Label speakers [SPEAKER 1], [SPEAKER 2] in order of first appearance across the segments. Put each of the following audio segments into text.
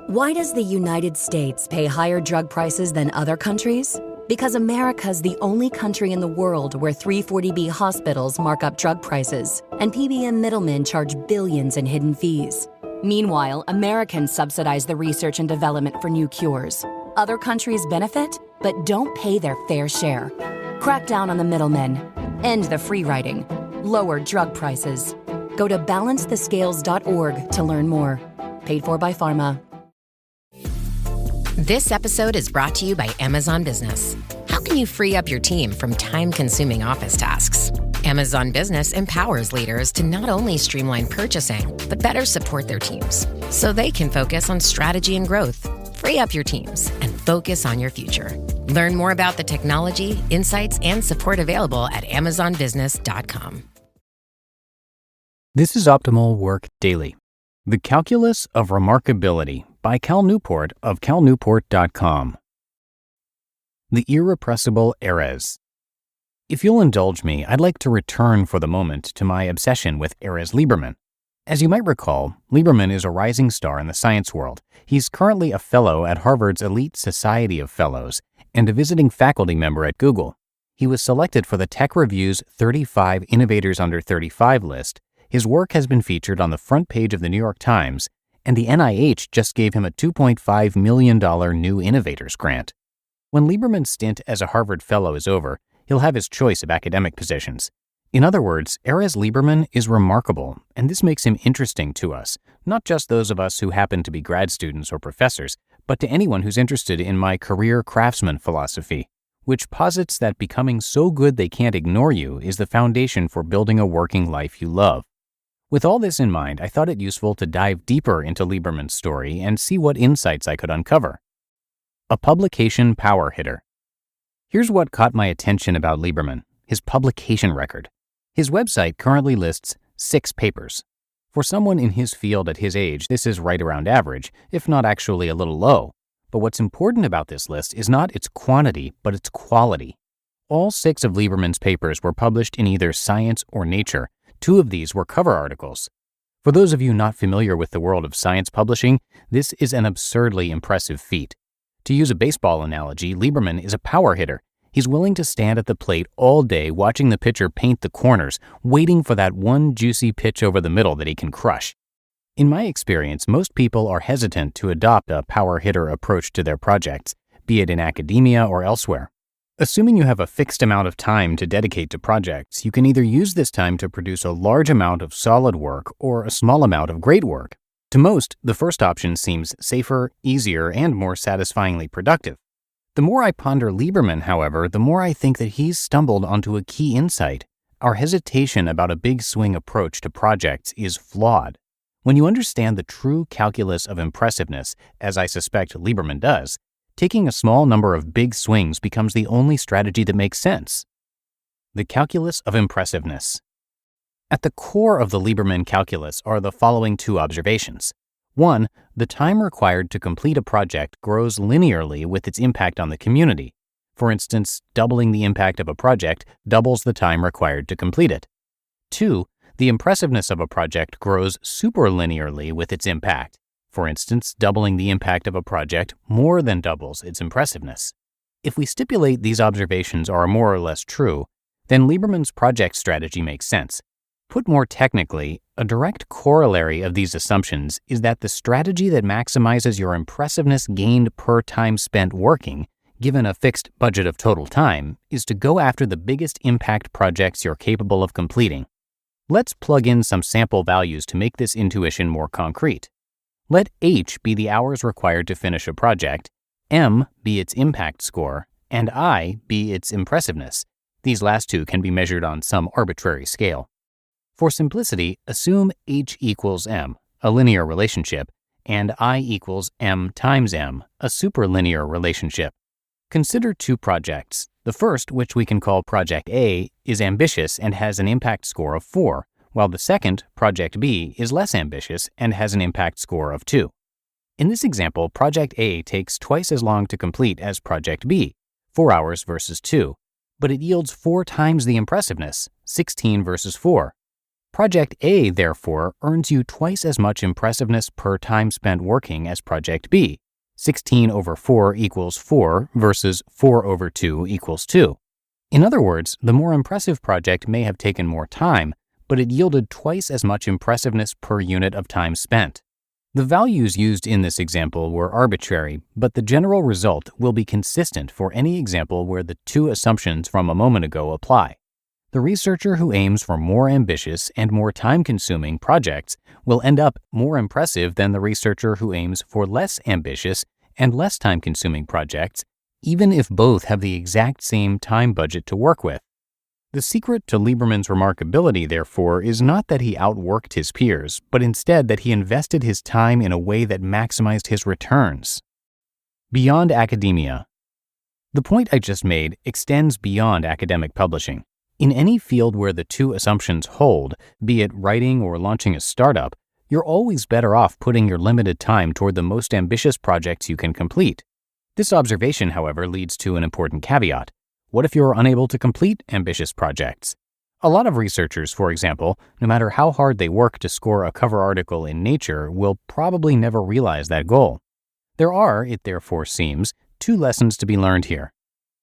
[SPEAKER 1] Why does the United States pay higher drug prices than other countries? Because America's the only country in the world where 340B hospitals mark up drug prices and PBM middlemen charge billions in hidden fees. Meanwhile, Americans subsidize the research and development for new cures. Other countries benefit, but don't pay their fair share. Crack down on the middlemen. End the free riding. Lower drug prices. Go to balancethescales.org to learn more. Paid for by Pharma.
[SPEAKER 2] This episode is brought to you by Amazon Business. How can you free up your team from time-consuming office tasks? Amazon Business empowers leaders to not only streamline purchasing, but better support their teams so they can focus on strategy and growth. Free up your teams and focus on your future. Learn more about the technology, insights, and support available at amazonbusiness.com.
[SPEAKER 3] This is Optimal Work Daily. The Calculus of Remarkability by Cal Newport of calnewport.com. The Irrepressible Erez. If you'll indulge me, I'd like to return for the moment to my obsession with Erez Lieberman. As you might recall, Lieberman is a rising star in the science world. He's currently a fellow at Harvard's Elite Society of Fellows and a visiting faculty member at Google. He was selected for the Tech Review's 35 Innovators Under 35 list. His work has been featured on the front page of the New York Times, and the NIH just gave him a $2.5 million New Innovators grant. When Lieberman's stint as a Harvard Fellow is over, he'll have his choice of academic positions. In other words, Erez Lieberman is remarkable, and this makes him interesting to us, not just those of us who happen to be grad students or professors, but to anyone who's interested in my career craftsman philosophy, which posits that becoming so good they can't ignore you is the foundation for building a working life you love. With all this in mind, I thought it useful to dive deeper into Lieberman's story and see what insights I could uncover. A publication power hitter. Here's what caught my attention about Lieberman, his publication record. His website currently lists 6 papers. For someone in his field at his age, this is right around average, if not actually a little low. But what's important about this list is not its quantity, but its quality. All 6 of Lieberman's papers were published in either Science or Nature. 2 of these were cover articles. For those of you not familiar with the world of science publishing, this is an absurdly impressive feat. To use a baseball analogy, Lieberman is a power hitter. He's willing to stand at the plate all day watching the pitcher paint the corners, waiting for that one juicy pitch over the middle that he can crush. In my experience, most people are hesitant to adopt a power hitter approach to their projects, be it in academia or elsewhere. Assuming you have a fixed amount of time to dedicate to projects, you can either use this time to produce a large amount of solid work or a small amount of great work. To most, the first option seems safer, easier, and more satisfyingly productive. The more I ponder Lieberman, however, the more I think that he's stumbled onto a key insight. Our hesitation about a big swing approach to projects is flawed. When you understand the true calculus of impressiveness, as I suspect Lieberman does, taking a small number of big swings becomes the only strategy that makes sense. The calculus of impressiveness. At the core of the Lieberman calculus are the following 2 observations. 1, the time required to complete a project grows linearly with its impact on the community. For instance, doubling the impact of a project doubles the time required to complete it. 2, the impressiveness of a project grows superlinearly with its impact. For instance, doubling the impact of a project more than doubles its impressiveness. If we stipulate these observations are more or less true, then Lieberman's project strategy makes sense. Put more technically, a direct corollary of these assumptions is that the strategy that maximizes your impressiveness gained per time spent working, given a fixed budget of total time, is to go after the biggest impact projects you're capable of completing. Let's plug in some sample values to make this intuition more concrete. Let H be the hours required to finish a project, M be its impact score, and I be its impressiveness. These last 2 can be measured on some arbitrary scale. For simplicity, assume H equals M, a linear relationship, and I equals M times M, a superlinear relationship. Consider 2 projects. The first, which we can call Project A, is ambitious and has an impact score of 4, while the second, Project B, is less ambitious and has an impact score of 2. In this example, Project A takes twice as long to complete as Project B, 4 hours versus 2, but it yields 4 times the impressiveness, 16 versus 4. Project A, therefore, earns you twice as much impressiveness per time spent working as Project B. 16 over 4 equals 4 versus 4 over 2 equals 2. In other words, the more impressive project may have taken more time, but it yielded twice as much impressiveness per unit of time spent. The values used in this example were arbitrary, but the general result will be consistent for any example where the two assumptions from a moment ago apply. The researcher who aims for more ambitious and more time-consuming projects will end up more impressive than the researcher who aims for less ambitious and less time-consuming projects, even if both have the exact same time budget to work with. The secret to Lieberman's remarkability, therefore, is not that he outworked his peers, but instead that he invested his time in a way that maximized his returns. Beyond academia. The point I just made extends beyond academic publishing. In any field where the two assumptions hold, be it writing or launching a startup, you're always better off putting your limited time toward the most ambitious projects you can complete. This observation, however, leads to an important caveat. What if you're unable to complete ambitious projects? A lot of researchers, for example, no matter how hard they work to score a cover article in Nature, will probably never realize that goal. There are, it therefore seems, two lessons to be learned here.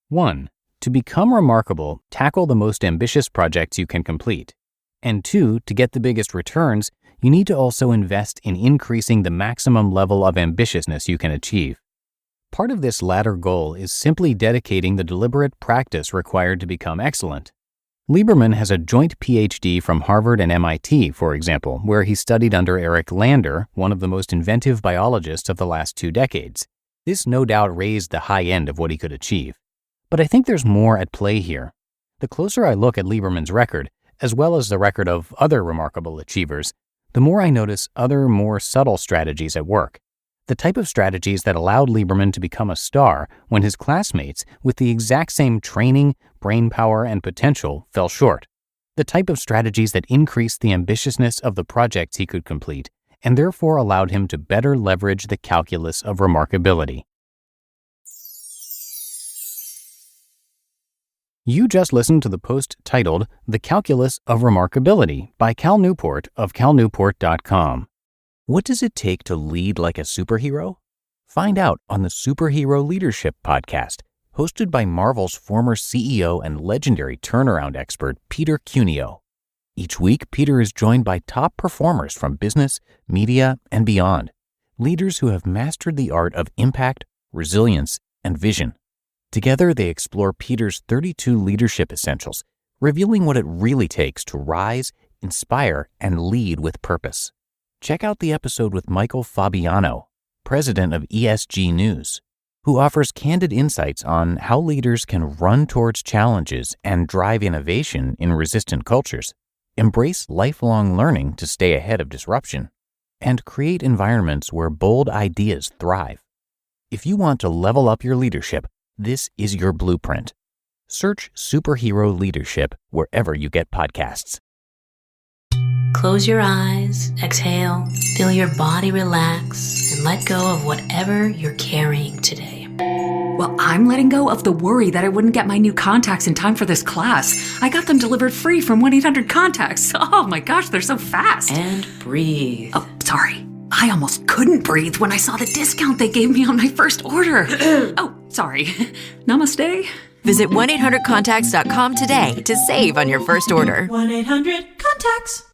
[SPEAKER 3] 1. To become remarkable, tackle the most ambitious projects you can complete. And 2, to get the biggest returns, you need to also invest in increasing the maximum level of ambitiousness you can achieve. Part of this latter goal is simply dedicating the deliberate practice required to become excellent. Lieberman has a joint PhD from Harvard and MIT, for example, where he studied under Eric Lander, one of the most inventive biologists of the last 2 decades. This no doubt raised the high end of what he could achieve. But I think there's more at play here. The closer I look at Lieberman's record, as well as the record of other remarkable achievers, the more I notice other, more subtle strategies at work. The type of strategies that allowed Lieberman to become a star when his classmates, with the exact same training, brain power, and potential, fell short. The type of strategies that increased the ambitiousness of the projects he could complete, and therefore allowed him to better leverage the calculus of remarkability. You just listened to the post titled The Calculus of Remarkability by Cal Newport of calnewport.com. What does it take to lead like a superhero? Find out on the Superhero Leadership Podcast, hosted by Marvel's former CEO and legendary turnaround expert, Peter Cuneo. Each week, Peter is joined by top performers from business, media, and beyond, leaders who have mastered the art of impact, resilience, and vision. Together, they explore Peter's 32 leadership essentials, revealing what it really takes to rise, inspire, and lead with purpose. Check out the episode with Michael Fabiano, president of ESG News, who offers candid insights on how leaders can run towards challenges and drive innovation in resistant cultures, embrace lifelong learning to stay ahead of disruption, and create environments where bold ideas thrive. If you want to level up your leadership, this is your blueprint. Search Superhero Leadership wherever you get podcasts.
[SPEAKER 4] Close your eyes, exhale, feel your body relax, and let go of whatever you're carrying today.
[SPEAKER 5] Well, I'm letting go of the worry that I wouldn't get my new contacts in time for this class. I got them delivered free from 1-800-CONTACTS. Oh my gosh, they're so fast.
[SPEAKER 4] And breathe.
[SPEAKER 5] Oh, sorry. I almost couldn't breathe when I saw the discount they gave me on my first order. Oh, sorry. Namaste.
[SPEAKER 6] Visit 1-800-CONTACTS.com today to save on your first order.
[SPEAKER 4] 1-800-CONTACTS.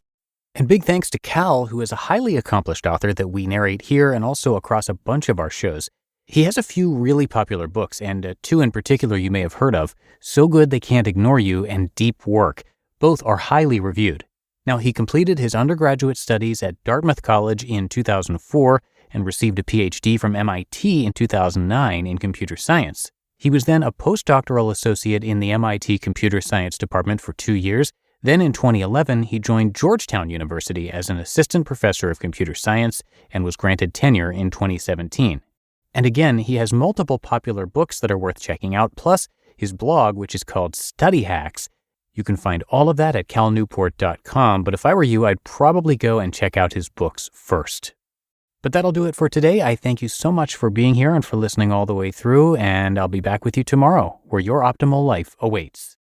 [SPEAKER 3] And big thanks to Cal, who is a highly accomplished author that we narrate here and also across a bunch of our shows. He has a few really popular books, and 2 in particular you may have heard of, So Good They Can't Ignore You and Deep Work. Both are highly reviewed. Now, he completed his undergraduate studies at Dartmouth College in 2004 and received a PhD from MIT in 2009 in computer science. He was then a postdoctoral associate in the MIT Computer Science Department for 2 years. Then in 2011, he joined Georgetown University as an assistant professor of computer science and was granted tenure in 2017. And again, he has multiple popular books that are worth checking out, plus his blog, which is called Study Hacks. You can find all of that at calnewport.com, but if I were you, I'd probably go and check out his books first. But that'll do it for today. I thank you so much for being here and for listening all the way through, and I'll be back with you tomorrow, where your optimal life awaits.